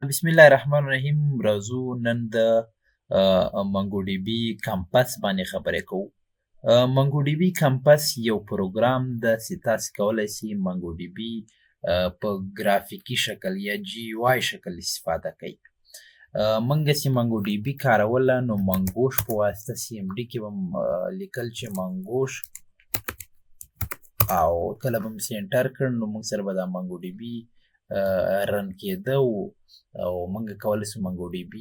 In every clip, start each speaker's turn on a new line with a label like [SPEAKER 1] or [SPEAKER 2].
[SPEAKER 1] بسم الله الرحمن الرحیم. راځو نن د MongoDB Compass باندې خبرې کوو. MongoDB Compass یو پروګرام ده چې تاسو کولی شئ MongoDB په ګرافیکي شکل یا GUI شکل استفاده کوئ. موږ چې MongoDB کاروله نو منګوش په واسطه CMD کې به لیکل چې منګوش او کله به مې انټر کړ نو موږ سره به دا MongoDB رن کېده او موږ کولی شو MongoDB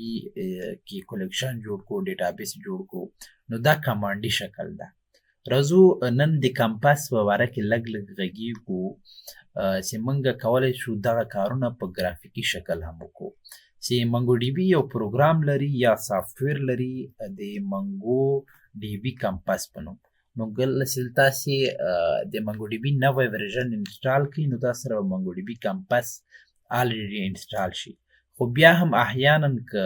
[SPEAKER 1] کې کلیکشن جوړ کړو، ډیټابیس جوړ کړو. نو دا کمانډي شکل ده. راځو نن د کمپاس په باره کې لږ غږیږو چې موږ کولی شو دغه کارونه په ګرافیکي شکل هم وکړو. چې MongoDB یو پروګرام لري یا سافټویر لري د MongoDB Compass په نوم. نو کله چې تاسې د MongoDB نوی ورژن انسټال کړئ نو تاسو سره MongoDB Compass الریډي انسټال شي. خو بیا هم احیانا که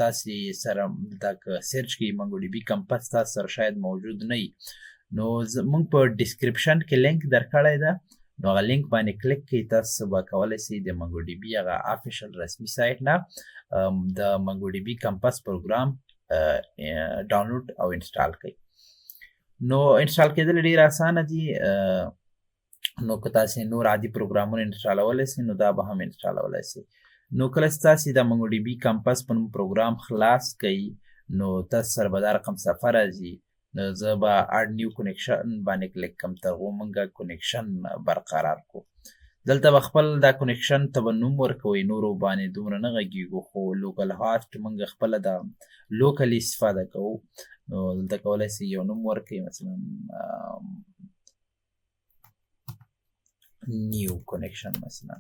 [SPEAKER 1] تاسې سره دا که سرچ کړئ MongoDB Compass تاسو سره شاید موجود نه وي نو موږ په ډسکرپشن کې لینک درکړی ده. نو هغه لینک باندې کلیک کړئ، تاسو به کولی شئ د MongoDB هغه افیشل رسمي سایټ نه د MongoDB Compass پروګرام ډاونلوډ او انسټال کړئ. نو انسټال کېدل ډېر اسانه دي. نو که تاسې نور عادي پروګرامونه انسټالولی شئ نو دا به هم انسټالولی شئ. نو کله چې تاسې د MongoDB Compass په نوم پروګرام خلاص کړئ نو تاسو سره به دا رقم صفحه راځي. نو زه به اډ نیو کنیکشن باندې کلیک کوم، تر هغو موږ کنیکشن برقرار کړو. دلته به خپل دا کنیکشن ته به نوم ورکوئ، نورو باندې دومره نه غږیږو، خو لوکل هاسټ موږ خپله د لوکلي استفاده کوو. نو دلته کولی شئ یو نوم ورکړئ، مثلا نیو کنیکشن، مثلا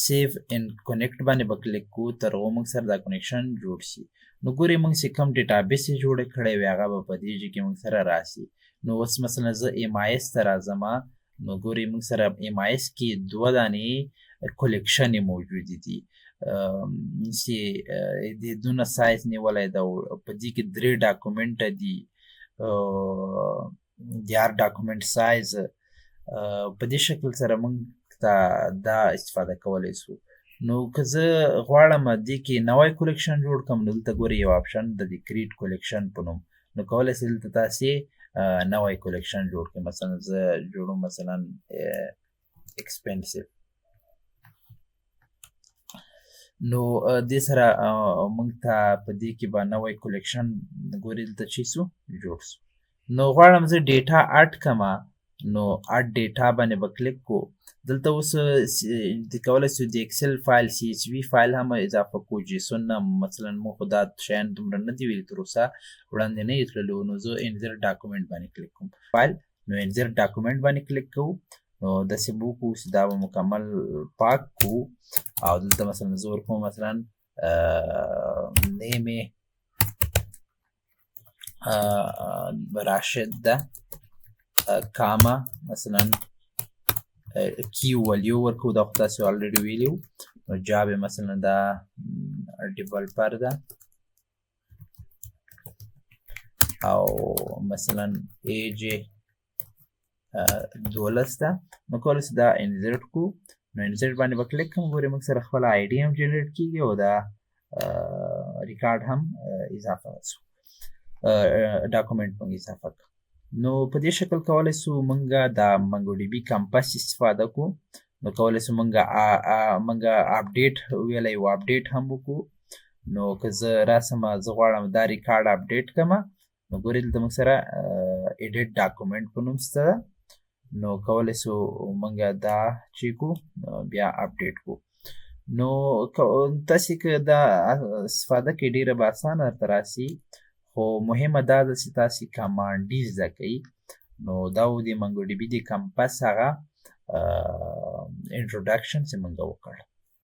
[SPEAKER 1] سیو ان کنیکټ باندې به کلیک کوو تر هغو موږ سره دا کنیکشن جوړ شي. نو ګورئ موږ چې کوم ډیټابیس یې جوړه کړی وي هغه به په دې ځای کې موږ سره راسي. نو اوس مثلا زه MIS ته راځمه. نو ګورئ موږ سره MIS کې 2 دانې کلیکشن موجودې دي چې د دونه سایز نیولی ده. په دې کې 3 ډاکومنټه دي، د هر ډاکومنټ سایز په دې شکل سره موږ دا استفاده کولی شو. نو که زه غواړم دې کې نوی کلیکشن جوړ کړم نو دلته ګورئ یو آپشن د کریټ کلیکشن په نوم. نو کولی شئ دلته تاسې نوی کلیکشن جوړ کړئ. مثلا زه جوړوم مثلا ایکسپنسیو. نو دې سره موږ ته په دې کې به نوی کلیکشن ګورئ دلته چې سو جوړ سو. نو غواړم زه ډیټا اډ کړمه نو اډ ډیټا باندې به کلیک کو. دلته اوس کولی شو د اکسل فایل CSV فایل هم اضافه کو، جیسون نه. مثلا مو خو دا شیان دومره نه دي ویلي تر اوسه، وړاندې نه یې تللي. نو زه انزرټ ډاکومنټ باندې کلیک کوم فایل. نو انزرټ ډاکومنټ باندې کلیک کوو. نو داسې به وکړو چې دا به مکمل پاک کړو او دلته مثلا زه ورکوم مثلا نیم یې راشد ده کاما مثلا کیو ولیو ورکو. دا خو تاسې الریډي ویلي وو. نو جاب یې مثلا دا ډیولپر ده او مثلا ایج یې 12 ده. نو کولی شو دا انزرټ کړو. نو انزرټ باندې به کلیک کوم. ګورئ موږ سره خپله ID هم جنریټ کېږي او دا ریکارډ هم اضافه شو، ډاکومنټ موږ اضافه کړو. نو په دې شکل کولی شو موږ د MongoDB Compass استفاده کړو. نو کولی شو موږ اپډیټ ویلی یو اپډیټ هم وکړو. نو که زه راسمه زه غواړم دا ریکارډ اپډیټ کړمه نو ګورئ دلته موږ سره ایډیټ ډاکومنټ په نوم شته. نو کولی شو موږ دا چې کړو بیا اپډیټ کړو. نو تاسې که دا استفاده کوئ ډېره به اسانه درته راسي، خو مهمه دا ده چې تاسې کمانډي زده کوئ. نو دا و د MongoDB د Compass هغه انټروډکشن چې موږ وکړ.